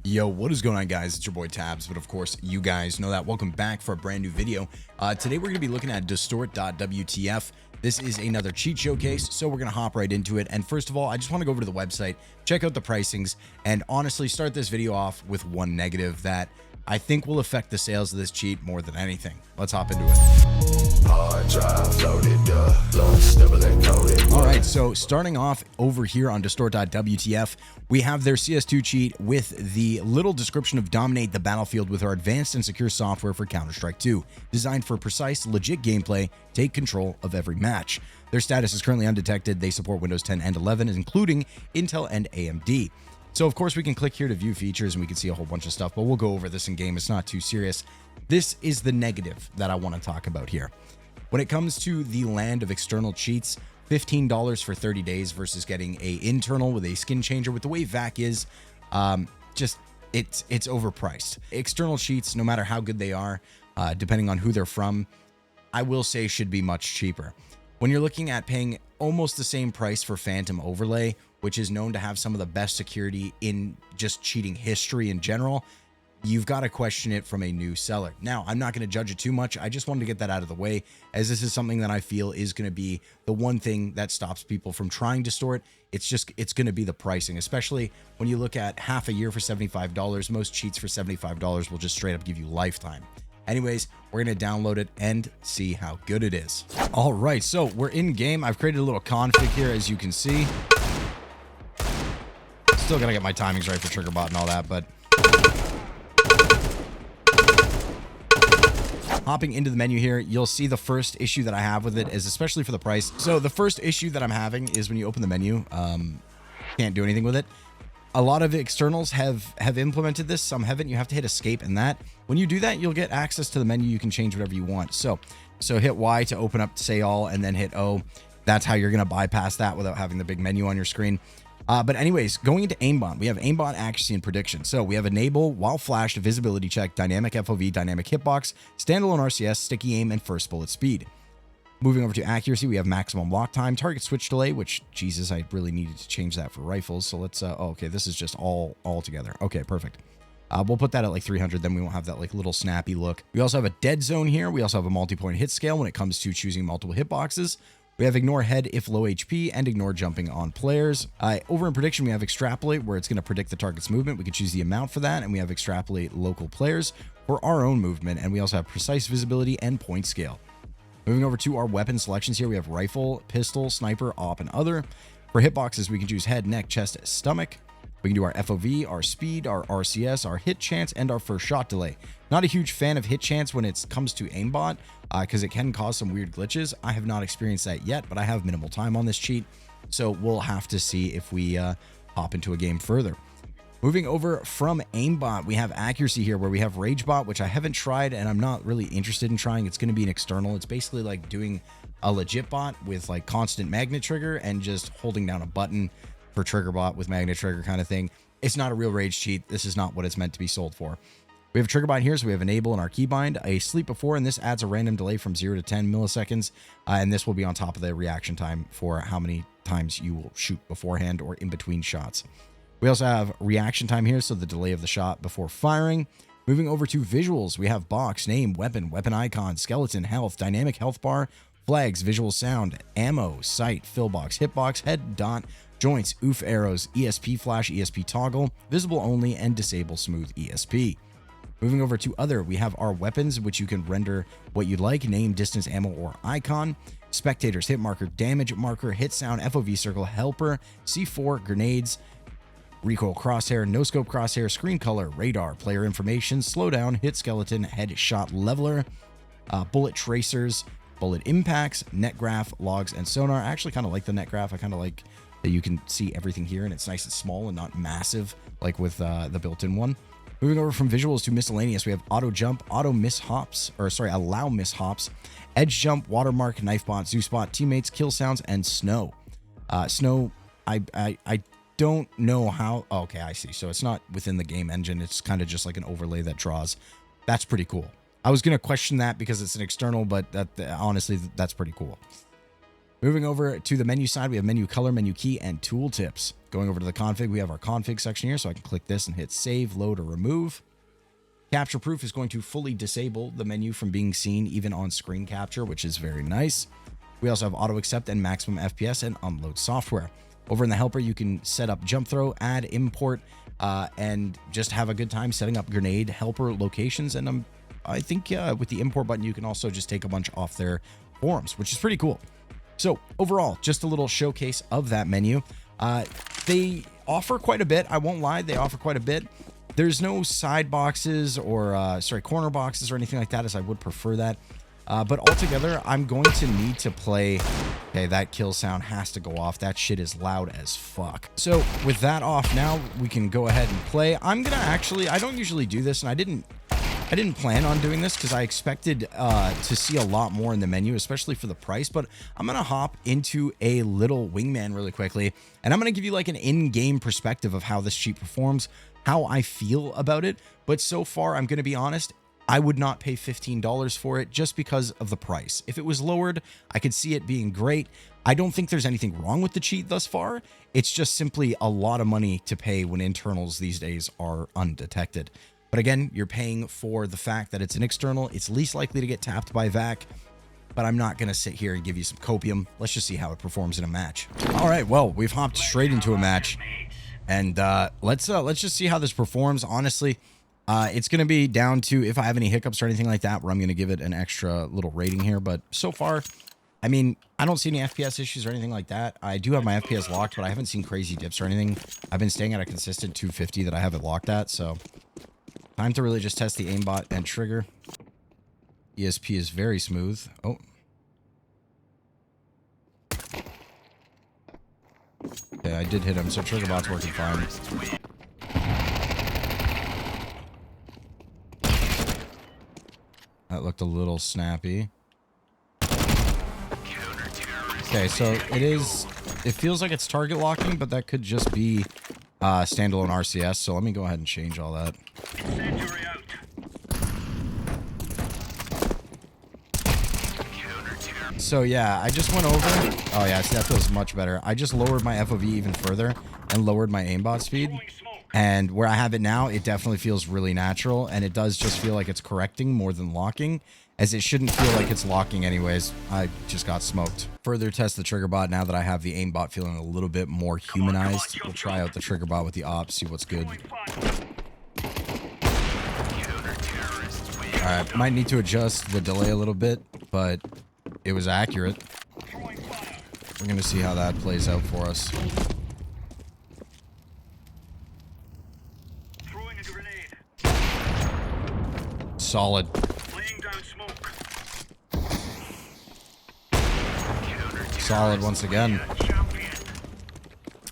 Yo, what is going on, guys? It's your boy Tabz, but of course you guys know that. Welcome back for a brand new video. Today we're going to be looking at distort.wtf. This is another cheat showcase, so we're going to hop right into it. And first of all, I just want to go over to the website, check out the pricings, and honestly start this video off with one negative that I think will affect the sales of this cheat more than anything. Let's hop into it. All right, so starting off over here on distort.wtf, we have their CS2 cheat with the little description of dominate the battlefield with our advanced and secure software for Counter-Strike 2, designed for precise, legit gameplay, take control of every match. Their status is currently undetected. They support Windows 10 and 11, including Intel and AMD. So of course we can click here to view features and we can see a whole bunch of stuff, but we'll go over this in game. It's not too serious. This is the negative that I want to talk about here. When it comes to the land of external cheats, $15 for 30 days versus getting a internal with a skin changer. With the way VAC is, it's overpriced. External cheats, no matter how good they are, depending on who they're from, I will say should be much cheaper. When you're looking at paying almost the same price for Phantom Overlay, which is known to have some of the best security in just cheating history in general, you've got to question it from a new seller. Now, I'm not going to judge it too much. I just wanted to get that out of the way, as this is something that I feel is going to be the one thing that stops people from trying Distort. It's going to be the pricing, especially when you look at half a year for $75. Most cheats for $75 will just straight up give you lifetime. Anyways, we're going to download it and see how good it is. All right, so we're in game. I've created a little config here, as you can see. Still got to get my timings right for TriggerBot and all that, but hopping into the menu here, you'll see the first issue that I have with it is, especially for the price. So the first issue that I'm having is when you open the menu, can't do anything with it. A lot of externals have implemented this. Some haven't. You have to hit escape and that. When you do that, you'll get access to the menu. You can change whatever you want. So hit Y to open up say all and then hit O. That's how you're going to bypass that without having the big menu on your screen. But anyways, going into aimbot, we have aimbot accuracy and prediction. So we have enable while flashed, visibility check, dynamic FOV, dynamic hitbox, standalone RCS, sticky aim, and first bullet speed. Moving over to accuracy, we have maximum lock time, target switch delay, which, Jesus, I really needed to change that for rifles. So let's, okay, this is just all together. Okay, perfect. We'll put that at like 300, then we won't have that like little snappy look. We also have a dead zone here. We also have a multi-point hit scale when it comes to choosing multiple hitboxes. We have ignore head if low HP and ignore jumping on players. Over in prediction, we have extrapolate, where it's going to predict the target's movement. We can choose the amount for that, and we have extrapolate local players for our own movement, and we also have precise visibility and point scale. Moving over to our weapon selections here, we have rifle, pistol, sniper, op, and other. For hitboxes, we can choose head, neck, chest, stomach. We can do our FOV, our speed, our RCS, our hit chance, and our first shot delay. Not a huge fan of hit chance when it comes to aimbot, because it can cause some weird glitches. I have not experienced that yet, but I have minimal time on this cheat, so we'll have to see if we hop into a game further. Moving over from aimbot, we have accuracy here, where we have ragebot, which I haven't tried and I'm not really interested in trying. It's going to be an external. It's basically like doing a legit bot with like constant magnet trigger and just holding down a button for TriggerBot with magnet trigger kind of thing. It's not a real rage cheat. This is not what it's meant to be sold for. We have TriggerBot here, so we have enable in our keybind, a sleep before, and this adds a random delay from 0 to 10 milliseconds, and this will be on top of the reaction time for how many times you will shoot beforehand or in between shots. We also have reaction time here, so the delay of the shot before firing. Moving over to visuals, we have box, name, weapon, weapon icon, skeleton, health, dynamic health bar, flags, visual sound, ammo, sight, fill box, hitbox, head, dot, joints, oof arrows, ESP flash, ESP toggle, visible only, and disable smooth ESP. Moving over to other, we have our weapons, which you can render what you'd like, name, distance, ammo, or icon. Spectators, hit marker, damage marker, hit sound, FOV circle, helper, C4, grenades, recoil crosshair, no scope crosshair, screen color, radar, player information, slowdown, hit skeleton, headshot leveler, bullet tracers, bullet impacts, net graph, logs, and sonar. I actually kind of like the net graph. I kind of like that you can see everything here and it's nice and small and not massive like with the built-in one. Moving over from visuals to miscellaneous, we have auto jump, auto miss hops, or sorry, allow miss hops, edge jump, watermark, knife bot, zoo spot, teammates, kill sounds, and snow. Snow, I don't know how. Oh, okay, I see. So it's not within the game engine. It's kind of just like an overlay that draws. That's pretty cool. I was going to question that because it's an external, but honestly, that's pretty cool. Moving over to the menu side, we have menu color, menu key, and tooltips. Going over to the config, we have our config section here, so I can click this and hit save, load, or remove. Capture proof is going to fully disable the menu from being seen even on screen capture, which is very nice. We also have auto accept and maximum FPS and unload software. Over in the helper, you can set up jump throw, add import, and just have a good time setting up grenade helper locations. And I think with the import button, you can also just take a bunch off their forums, which is pretty cool. So overall, just a little showcase of that menu. They offer quite a bit. I won't lie, they offer quite a bit. There's no side boxes or, corner boxes or anything like that, as I would prefer that. But altogether, I'm going to need to play... Okay, that kill sound has to go off. That shit is loud as fuck. So with that off now, we can go ahead and play. I'm going to actually... I don't usually do this, and I didn't plan on doing this because I expected to see a lot more in the menu, especially for the price. But I'm going to hop into a little wingman really quickly, and I'm going to give you like an in-game perspective of how this cheat performs, how I feel about it. But so far, I'm going to be honest, I would not pay $15 for it just because of the price. If it was lowered, I could see it being great. I don't think there's anything wrong with the cheat thus far. It's just simply a lot of money to pay when internals these days are undetected. But again, you're paying for the fact that it's an external. It's least likely to get tapped by VAC, but I'm not going to sit here and give you some copium. Let's just see how it performs in a match. All right, well, we've hopped straight into a match, and let's just see how this performs. Honestly, it's going to be down to if I have any hiccups or anything like that, where I'm going to give it an extra little rating here. But so far, I mean, I don't see any FPS issues or anything like that. I do have my FPS locked, but I haven't seen crazy dips or anything. I've been staying at a consistent 250 that I have it locked at, so... Time to really just test the aimbot and trigger. ESP is very smooth. Oh. Okay, I did hit him, so trigger bot's working fine. That looked a little snappy. Okay, so it feels like it's target locking, but that could just be standalone RCS, so let me go ahead and change all that. So yeah, I just went over... Oh yeah, see, that feels much better. I just lowered my FOV even further and lowered my aimbot speed. And where I have it now, it definitely feels really natural, and it does just feel like it's correcting more than locking, as it shouldn't feel like it's locking anyways. I just got smoked. Further test the trigger bot now that I have the aimbot feeling a little bit more humanized. We'll try out the trigger bot with the ops, see what's good. Alright, might need to adjust the delay a little bit, but it was accurate. We're going to see how that plays out for us. Solid. Solid once again.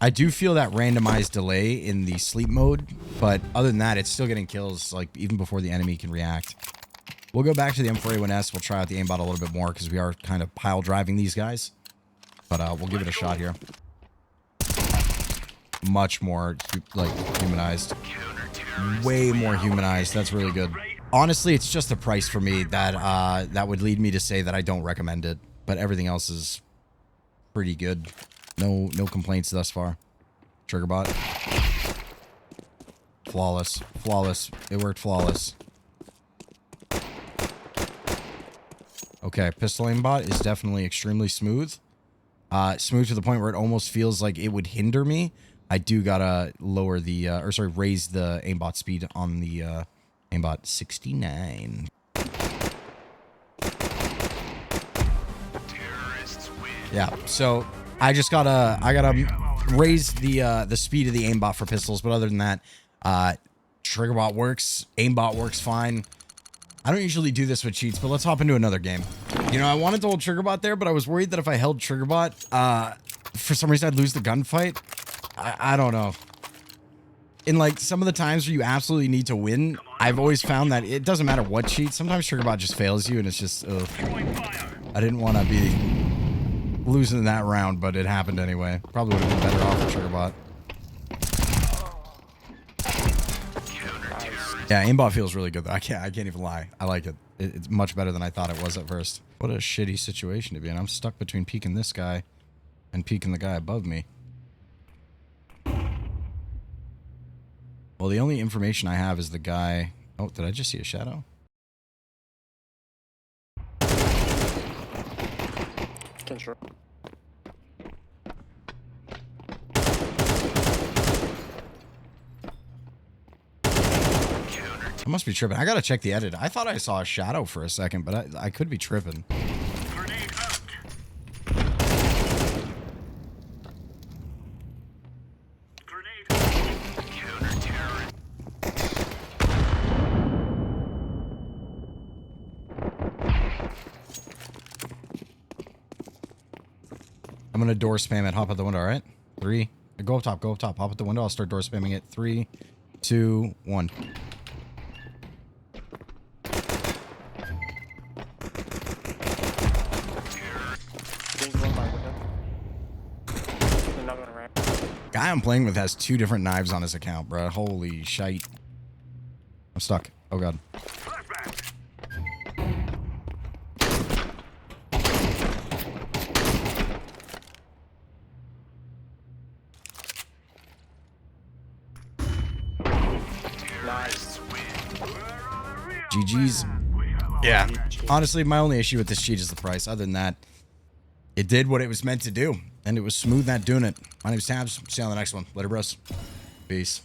I do feel that randomized delay in the sleep mode, but other than that, it's still getting kills, like, even before the enemy can react. We'll go back to the M4A1S. We'll try out the aimbot a little bit more, because we are kind of pile driving these guys. But we'll give it a shot here. Much more, like, humanized. Way more humanized. That's really good. Honestly, it's just the price for me that that would lead me to say that I don't recommend it. But everything else is pretty good. No complaints thus far. Trigger bot. Flawless. Flawless. It worked flawless. Okay, pistol aimbot is definitely extremely smooth. Smooth to the point where it almost feels like it would hinder me. I do gotta lower the, raise the aimbot speed on the aimbot 69. Yeah, so I gotta raise the speed of the aimbot for pistols, but other than that, trigger bot works, aimbot works fine. I don't usually do this with cheats, but let's hop into another game. You know, I wanted to hold trigger bot there, but I was worried that if I held trigger bot, for some reason I'd lose the gunfight. I don't know. In like some of the times where you absolutely need to win, I've always found that it doesn't matter what cheat. Sometimes trigger bot just fails you, and it's just, ugh. I didn't want to be losing that round, but it happened anyway. Probably would have been better off with trigger bot. Yeah, aimbot feels really good though. I can't even lie. I like it. It's much better than I thought it was at first. What a shitty situation to be in. I'm stuck between peeking this guy and peeking the guy above me. Well, the only information I have is the guy... Oh, did I just see a shadow? Control. I must be tripping. I gotta check the edit. I thought I saw a shadow for a second, but I could be tripping. Grenade out. Grenade out. Counter-terror. I'm gonna door spam it. Hop out the window, alright? 3. Go up top, go up top. Hop out the window. I'll start door spamming it. 3, 2, 1. Guy I'm playing with has 2 different knives on his account, bro. Holy shite. I'm stuck. Oh god. Nice. GG's. Yeah. Honestly, my only issue with this cheat is the price. Other than that, it did what it was meant to do. And it was smooth at doing it. My name's Tabz. See you on the next one. Later, bros. Peace.